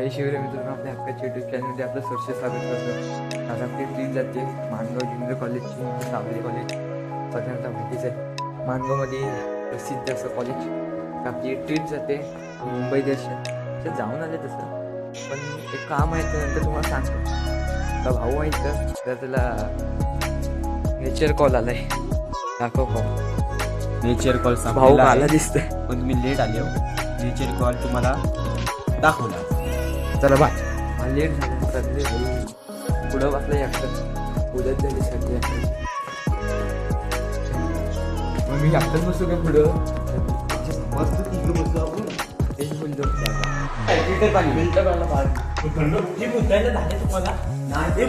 हे शिवरे मित्रांनो, आपल्या हक्काच्या युट्यूब चॅनलमध्ये आपलं सरसे स्वागत करतो. आज आपली ट्रीप जाते माणगाव ज्युनियर कॉलेजची, सावली कॉलेज सगळ्यांना माहितीच आहे. माणगावमध्ये प्रसिद्ध असं कॉलेज. आपली ट्रीप जाते मुंबई दर्शन. तर जाऊन आले तसं, पण एक काम आहे तर नंतर तुम्हाला सांगतो. तर भाऊ आहे तर त्याला नेचर कॉल आला आहे. दाखव कॉल. नेचर कॉल भाऊ आला दिसतंय, पण तुम्ही लेट आले हो. नेचर कॉल तुम्हाला दाखवला. चला बाय. मला लेट झालं सगळे पुढं वाचलं एकटं. उद्याच झाली सगळी एकटं. मग मी एकटंच बसतो काय पुढं? मस्त तिकडं बसलो आपण. तेच बोलतो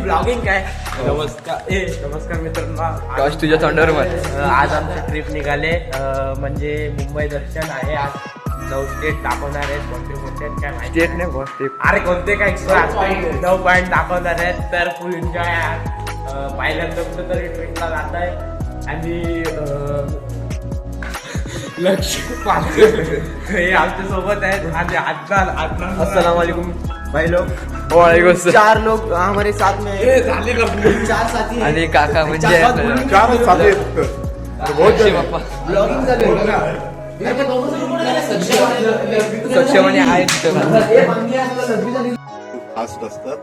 ब्लॉगिंग काय. नमस्कार मित्रांनो. टॉर्च तुझ्या तोंडावर मार. आज आमचं ट्रिप निघाले, म्हणजे मुंबई दर्शन आहे. आज 9 स्टेट दाखवणार आहेत. कोणते कोणते काय माहिती स्टेट नाही बॉस, स्टेट. अरे कोणते काय 9 पॉईंट दाखवणार आहेत. तर फुल एन्जॉय आहे. पहिल्यांदा कुठं तरी ट्रिपला जात आहे. आणि लक्ष हे आमच्या सोबत आहेत. आणि अस्सलाम वालेकुम भाई लोग. 4 लोग हमारे साथ में झाले 4 साथी हैं. आणि काका म्हणजे ब्लॉगिंग चालू सक्षम आहेत. फास्ट असतात,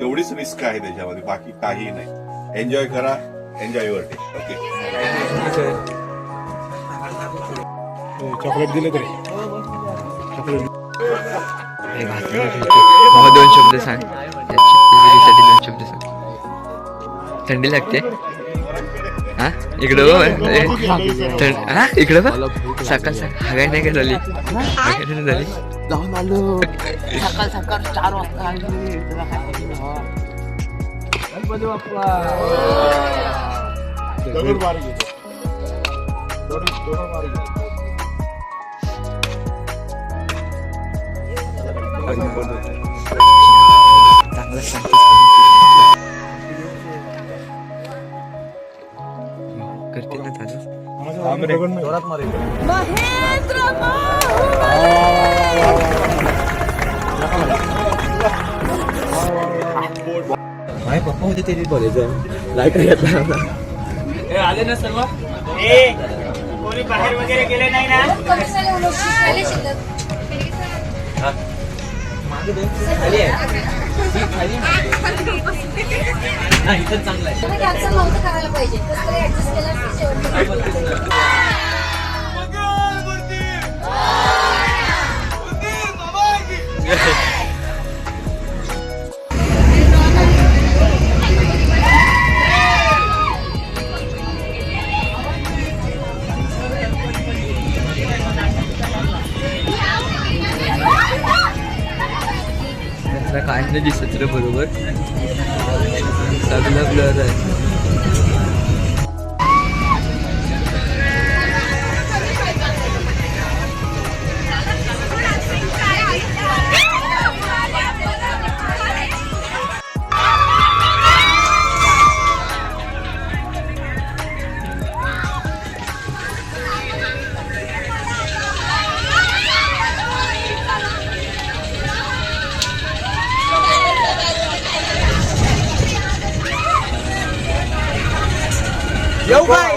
तेवढीच रिस्क आहे त्याच्यामध्ये, बाकी काही नाही. एन्जॉय करा, enjoy your day. Okay. Chocolate दिले तरी भाऊ 2 शब्द सांग. साठी 2 शब्द सांग. थंडी लागते हा इकडं. हा इकडं बघ. सकाळ हागाय नाही काय झाली. झाली जाऊन आलो. सकाळ 4 वाजता चांगला करते ना चालू. जोरात मारे. माझे पप्पा होते ते बोलायचं. लाईट घेतला आले ना सर्व. कोणी बाहेर वगैरे गेले नाही ना. इथं चांगलं आहे. करायला पाहिजे. काय नाही दिसत रे बरोबर. सगळं ब्लर आहे.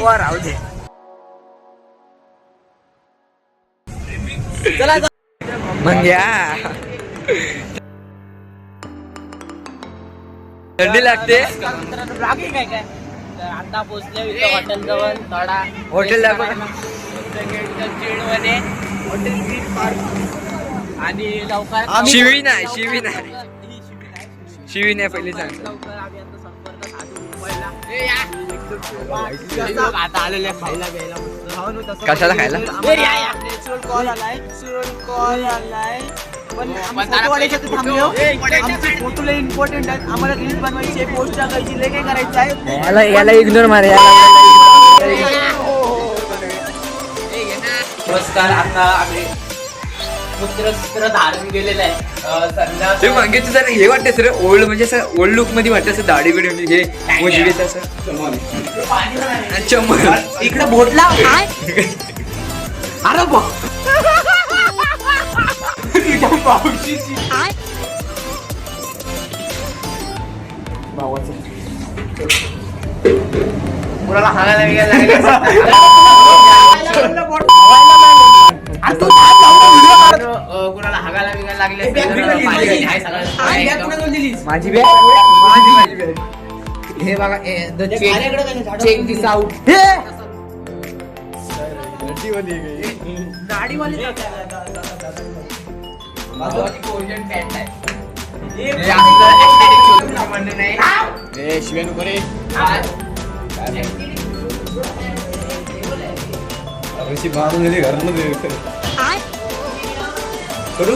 राहू दे. मग या थंडी लागते. ब्लॉगिंग काय काय. तर आता पोहोचले इथं हॉटेल जवळ. थोडा हॉटेल दाखव. चिडवणे हॉटेल ग्रीन पार्क. आणि लवकर शिवी नाही, शिवी नाही, शिवी नाही. पहिले सांग. लवकर आम्ही आता संपर्क साधू मुंबईला. आता आलेले खायला घ्यायला. कशाला खायला? नॅचरल कॉल आलाय. पण आमचे फोटो लय इम्पॉर्टंट आहेत. आम्हाला रील्स बनवायची आहे, पोस्ट टाकायची, लय काय करायचं आहे. याला इग्नोर मारे. नमस्कार. आता आम्ही पुत्र धारण गेलेलं आहे. ते मागे तुझं हे वाटतं सर ओल्ड, म्हणजे असं ओल्ड लुक मध्ये वाटतं असं. दाढी बिडी म्हणजे हे उजवीत असं चमन. इकडे बोटला अरे भावाचं. कुणाला हागायला बिगायला लागले कुणाला हागायला बिगायला लागले माझी बॅग हे बघा चेक दिस आउट. गाडीवाली शिव्या नको रे. अशी मारून गेली घरामध्ये करू.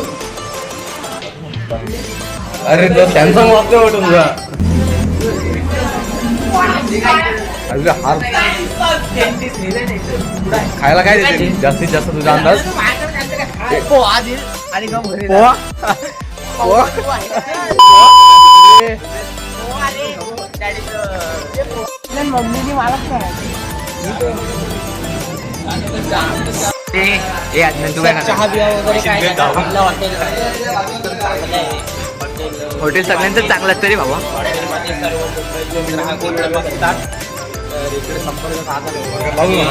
अरे तो सॅमसंग वापरतो तुझा हार खायला काय देते जास्तीत जास्त तुझा अंदाज. आणि मम्मीने मला तू काय चहा बिया वगैरे काय आपलं हॉटेल सगळ्यांचं चांगलं तरी बाबा.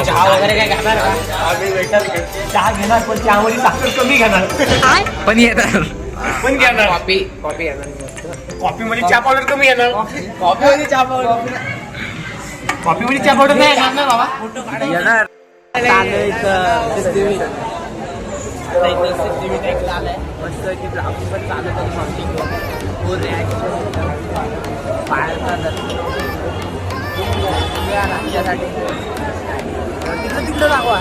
चहा वगैरे काय घेणार का? चहा घेणार पण चहामध्ये साखर कमी घेणार पण येतात पण घेणार कॉफी कॉफी मध्ये चहा पावडर कमी येणार कॉफी मध्ये चहा पावडर नाही येणार ना बाबा. येणार. तिकडं दाखवा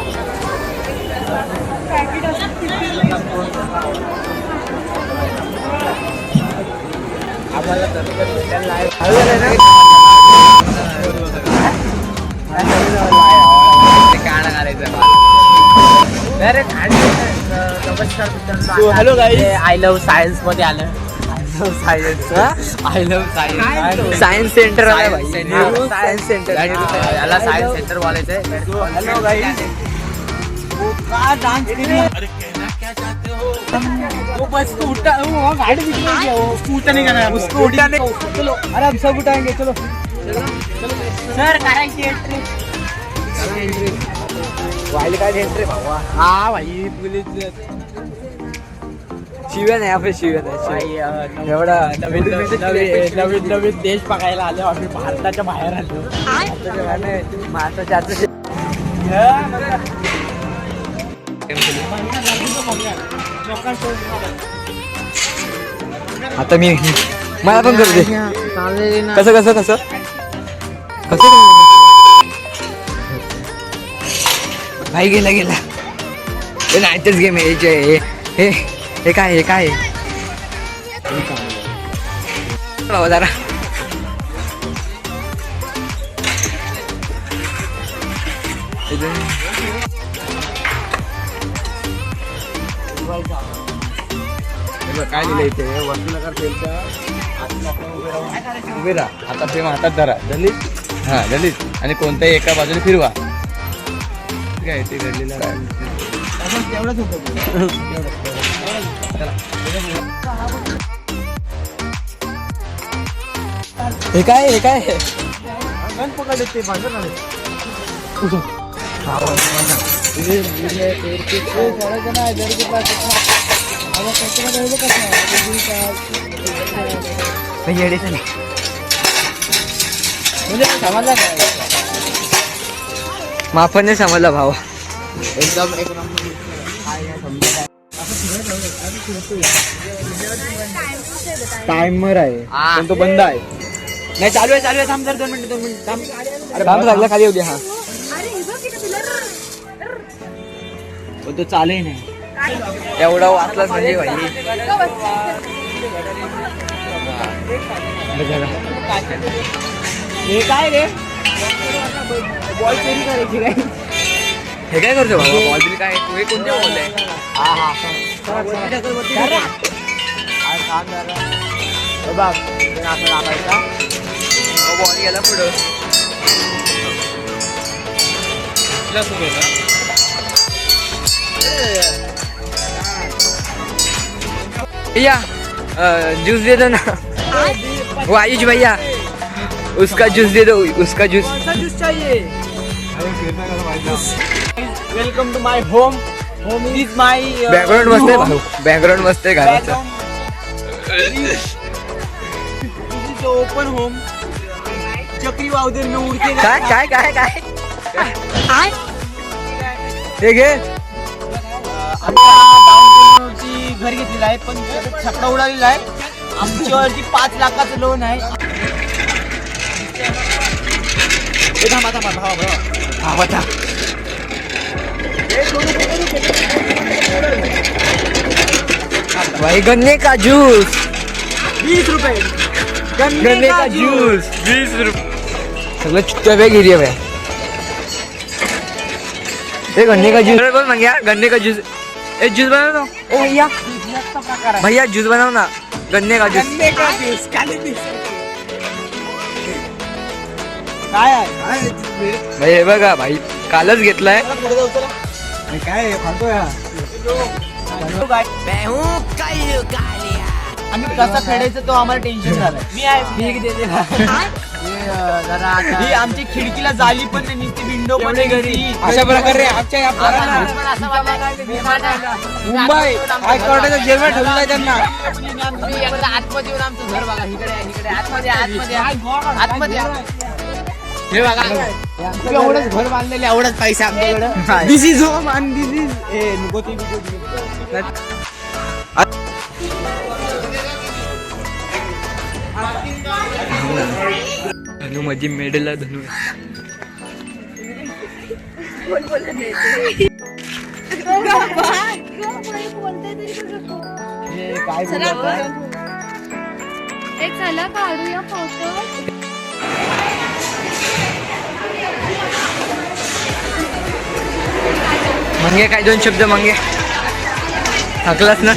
hello guys. I love science मध्ये आलं आय लव्ह सायन्स सेंटर आलं भाई. सायन्स सेंटर याला सायन्स सेंटर बोलायचंय. Hello guys. अरे हम सब उठाएंगे चलो सर करायची एंट्री वाईल्ड कार्ड एंट्री भावा. हा भाई पोलीस शिव्या नाही आपल्या शिव्या नाही. एवढा नवीन देश बघायला आलो आम्ही भारताच्या बाहेर आलो महाराष्ट्राच्या आतलं आता मी मला पण करू दे. कसं कसं कसं कसं भाई गेला गेला. हे नाहीतच गेम हे हे काय हे काय जरा काय लिहिलं इथे वस्तूनगर तेलच्या उभे राहा. आता प्रेम हातात धरा. दलित हा दलित आणि कोणत्याही एका बाजूने फिरवा. ठीक आहे ते घडलेलं आहे. हे काय हे काय गण पकडले ते भांडण आले समजला माफन नाही समजला भावा. एकदम एक नंबर टाइमर आहे पण तो बंद आहे. नाही चालू आहे थांब जर 2 मिनिट थांब. अरे बाप लागला खाली होती. हा पण तो चालही नाही. एवढा वाचलाच म्हणजे भाई. हे काय रे बॉल चोरी करायची काय? हे काय करतो बाबा. बॉल बिल काय हे कोणत्या बॉल आहे. बॉल गेला पुढं. भैया ज्यूस दे दो ना. वो आयुष भैया उसका जूस दे दो, उसका जूस. जूस चाहिए. Welcome to my home. Home is my background मस्त आहे भाऊ, बॅकग्राऊंड मस्त आहे घराचं. Open home. चक्री वावदेर में उडते काय काय काय काय हे घे. डाऊनवरती घर घेतलेलं आहे पण छकडा उडालेला आहे. आमच्यावरती 5 लाखाचं लोन आहे. भाई गन्ने का जूस, 20 रुपये. गन्ने का जूस 20 रुपये. सगळं चुट्ट्या बॅग एरिया आहे. हे गन्ने का जूस बोल मग यार, गन्ने का जूस. एक जूस बनव ना. ओ भैया, भैया जूस बनव ना, गन्ने का जूस. काय आहे भाई हे बघा भाई, कालच घेतलाय. काय फालतोय आम्ही कसा फेडायचं तो आम्हाला टेन्शन झालं. मी आहे भीक देते. ही आमची खिडकीला जाली पण नाही, नुसती विंडो पण नाही घरी. अशा प्रकारे आमच्या या मुंबई हायकोर्टाच्या जेलमध्ये ठेवलं आहे त्यांना. आतमध्ये येऊन आमचं घर बघा. इकडे आतमध्ये आतमध्ये हे बघा, एवढंच घर बांधलेलं, एवढंच पैसा आमच्याकडे. This is home and this is नको ती धनु मध्ये मेडल धनु. काय चला काढूया फोटो. मंगे काय 2 शब्द मंगे. थकलास ना.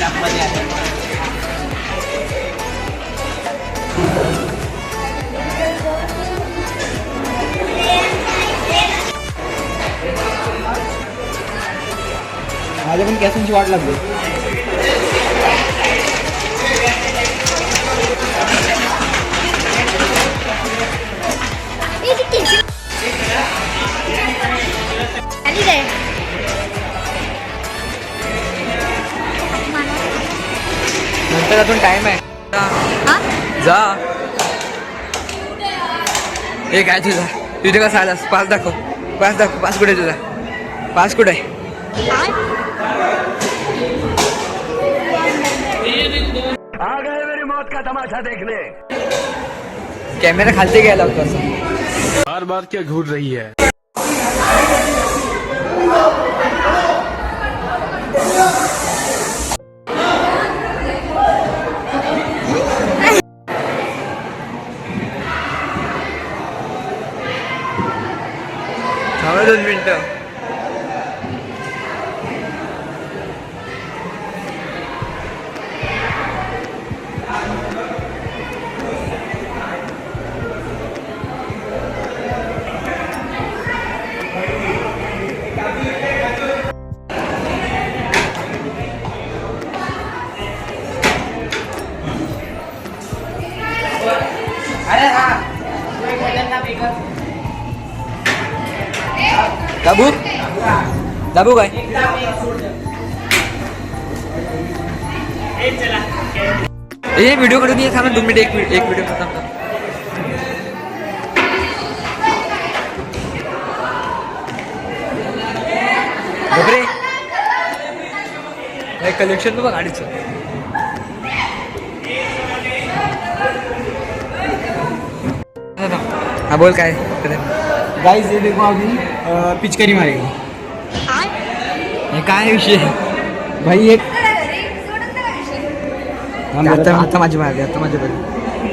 माझ्या पण कॅसेंची वाट लागली. नंतर अजून टाइम आहे. जा. हे काय तुझा, तुझे कसा आलास? पास दाखव, पास दाखव. पास कुठे तुझा? पास कुठे आहे? कॅमेरा खालती घ्यायला होता असं. बार बार क्या घूर रही है. थांबा 2 मिनिटं. दाबू दाबू काय हे व्हिडिओ कडून ये. थांबा 2 मिनिट. एक व्हिडिओ थांबा. बापरे, कलेक्शन बघ गाडीचं. हा बोल काय. गाइस ये देखो अभी पिचकारी मारेगी. हे काय विषय भाई एक आता माझी बारी, आता माझी बारी.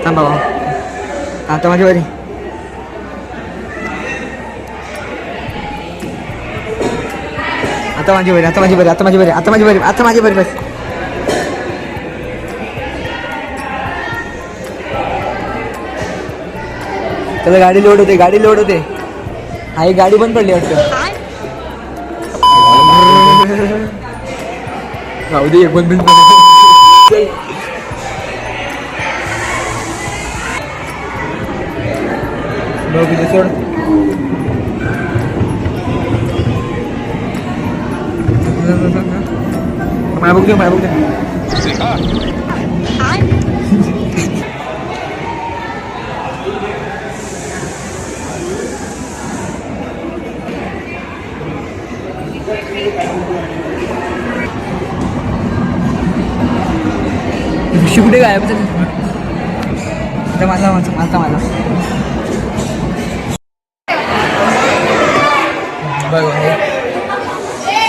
थांब बाबा, आता माझी बारी. आता माझी बारी, आता माझी बारी, आता माझी बारी, आता माझी बारी, आता माझी बारी. बस त्याला गाडी लोड होते, गाडी लोड होते. हा एक गाडी पण पडली वाटतं. राहू दे, एक पण सोड माय बघ कुठे गायब माझा बघ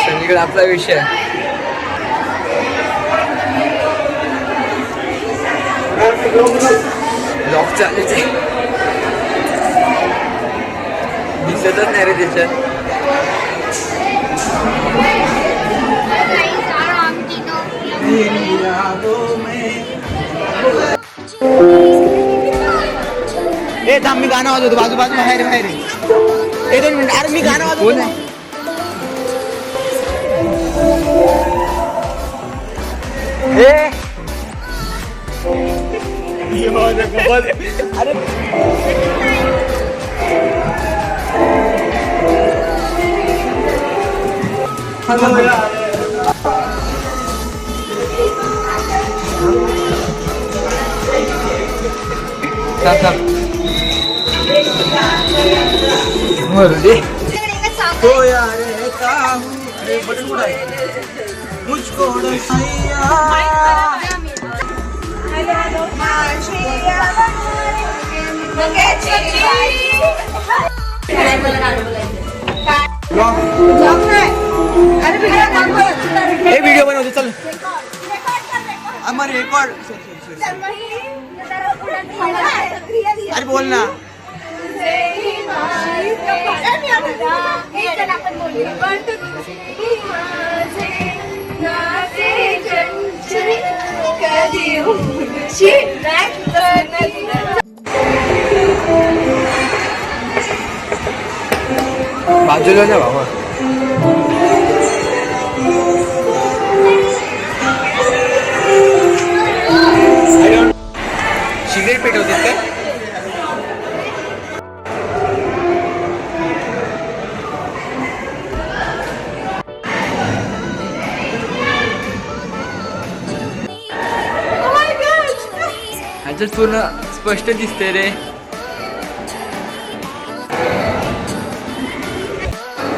सगळीकडे आपला विषय लॉक चालायचे दिसतच नाही रे त्याच्यात ए थांब मी गाणं वाजवतो बाजू बाहेर बाहेर ए 2 मिनिट अरे मी गाणं वाजवतो अरे व्हिडिओ बनवतो चल रेकॉर्ड अरे बोल ना बाजूला ना बाबा सिगरेट पेटवतेस काय ह्याच्यात पूर्ण स्पष्ट दिसते रे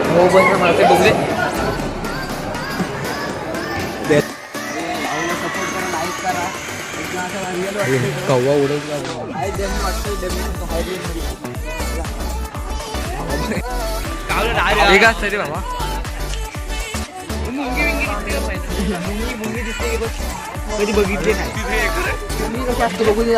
हो बंद मारते बघले कव्वा उडत असतं रे बाबा कधी बघितले नाही कशी असते बघून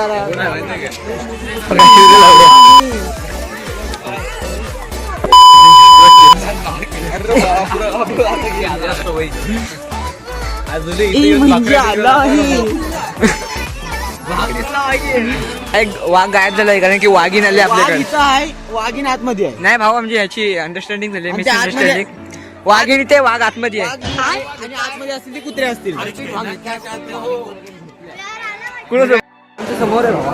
वाघ गायब झालाय कारण की वाघीण आले आपल्याकडे वाघीण आतमध्ये आहे नाही भाऊ म्हणजे याची अंडरस्टँडिंग झाली मिसअंडरस्टँडिंग वाघीण ते वाघ आतमध्ये आहे आणि आतमध्ये असतील ते कुत्रे असतील कुठं समोर आहे बाबा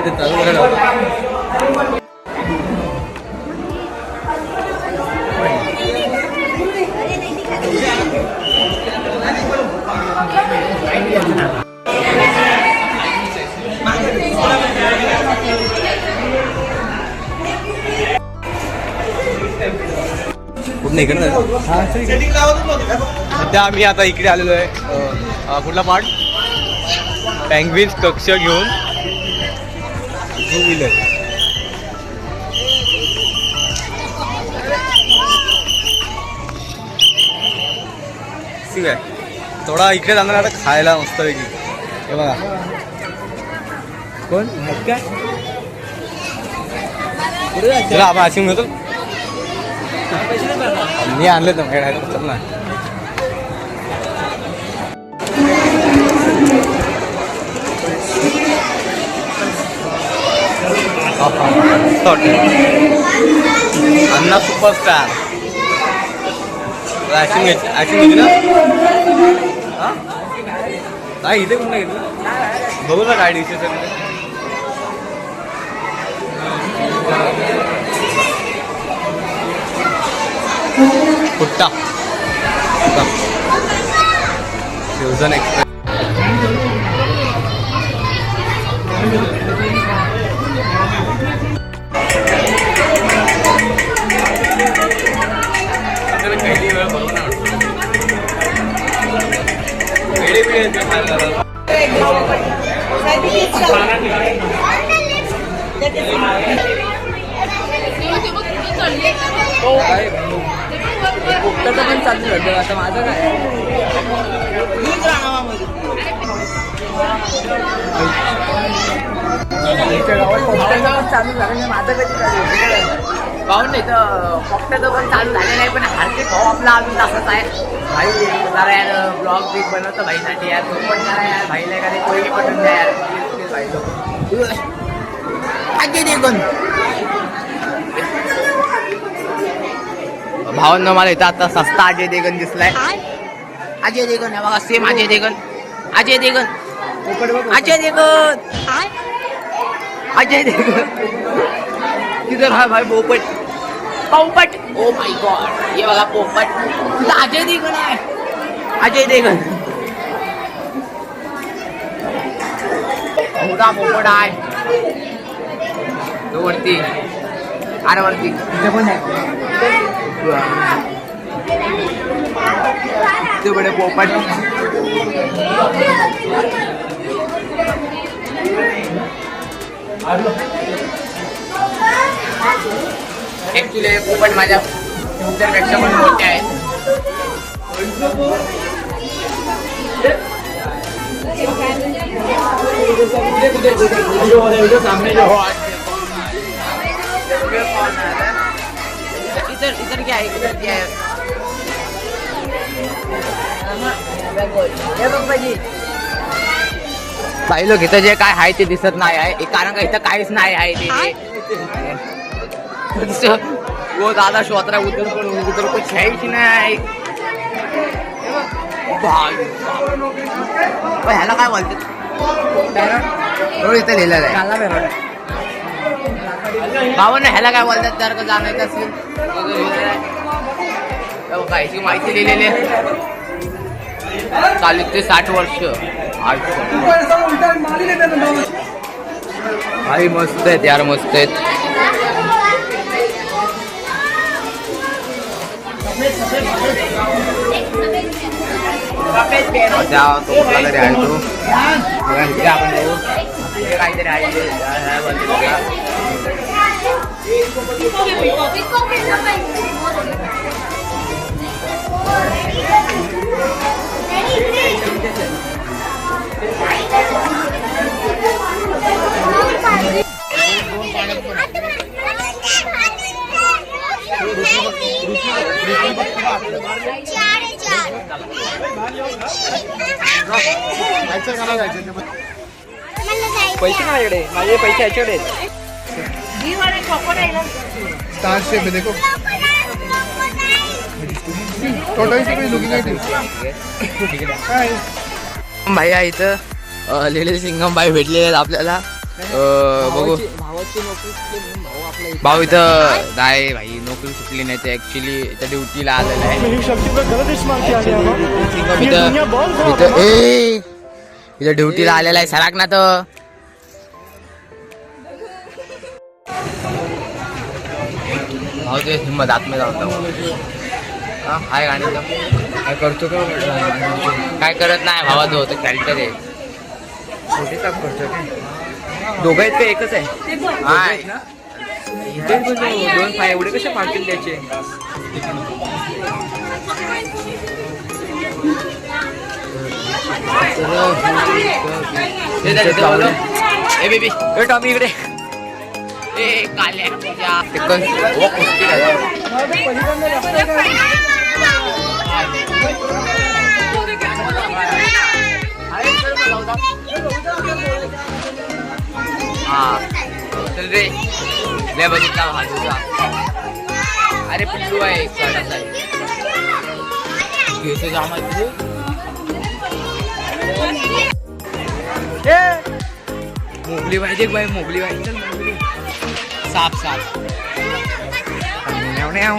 ते चालू करायला. कुठं इकडे सध्या आम्ही आता इकडे आलेलो आहे. कुठला पार्ट? पेंग्विन्स कक्ष घेऊन टू व्हीलर. ठीक आहे, थोडा इकडे जाणार आता खायला मस्तपैकी. हे बघा कोण काय चला आपण अशी मिळतो. मी आणले तर चल ना. अन्ना सुपरस्टार ऍक्शन घ्यायची ना. नाही इथे कोण नाही घेतलं. बघू ना काय डिशेस आहे. कुट्टा फ्युजन एक्सप्रेस. पोपटाचं पण चालू झालं आता. माझं काय पोपटाचं पण चालू झालं. माझं कधी चालू पाहून नाही तर पोपटाचं पण चालू झालं नाही. पण हार्दिक भाऊ आपला अजून तसाच आहे. भाई जरा यार ब्लॉग बिग बनवतो भाईसाठी यार. तो पण जरा यार भाईला एखादी कोयली पटून द्या यार भाई. भावांना मला इथं आता सस्ता अजय देगन दिसलाय. अजय देगन आहे बघा, सेम अजय देगन. अजय देगन अजय देगन अजय देगन तिथं हा भाई पोपट. पोपट ओ माय गॉड. हे बघा पोपट. तिथं अजय देगन आहे. अजय देगन मोठा पोपट आहे तो वरती. अरे वरती तिथे पण आहे. ते बडे पोपट. ऍक्च्युली पोपट माझ्या फ्युचरपेक्षा पण मोठे आहेत. इधर क्या है? इधर क्या है? भाई लोक इथं जे काय आहे ते दिसत नाही आहे. कारण का इथं काहीच नाही आहे ते. वो दादा शोधरा उधर कुछ है ही नाही. ह्याला काय बोलतात? इथं लिहिलेलं आहे भावांना. ह्याला काय बोलतात जर का जाणायचं असेल काहीची माहिती लिहिलेली आहे. 40 ते 60 वर्ष भाई. मस्त आहेत यार, मस्त आहेत. काहीतरी आहे तो आपण काहीतरी आहे. पैसे माझ्याकडे, माझे पैसे याच्याकडे आहेत. स्टार शेप है देखो. भाई इथं लिहिलेले सिंगम भाई भेटलेले आहेत आपल्याला. बघू भाऊ इथं नाही भाई नोकरी सुटली नाही ते ऍक्च्युली इथं ड्युटीला आलेला आहे इथं ड्युटीला आलेला आहे सराक ना तर भाऊ ते हिंमत आतमध्ये जाऊ हाय गाणी काय करतो का काय करत नाही भावा तो कॅरेक्टर आहे छोटे काम करतो काय दोघं आहेत का एकच आहे हाय इथे दोन पाय एवढे कसे पाडतील त्याचे ए बेबी ए टॉमी इकडे ए काल्या हा चल रे लय बघितला हा तुझा अरे पिल्लू आहे कळाचा आहे घेतो जाम आहे मोगली पाहिजे बाई मोगली पाहिजे चल मोगली साप साप न्याव न्याव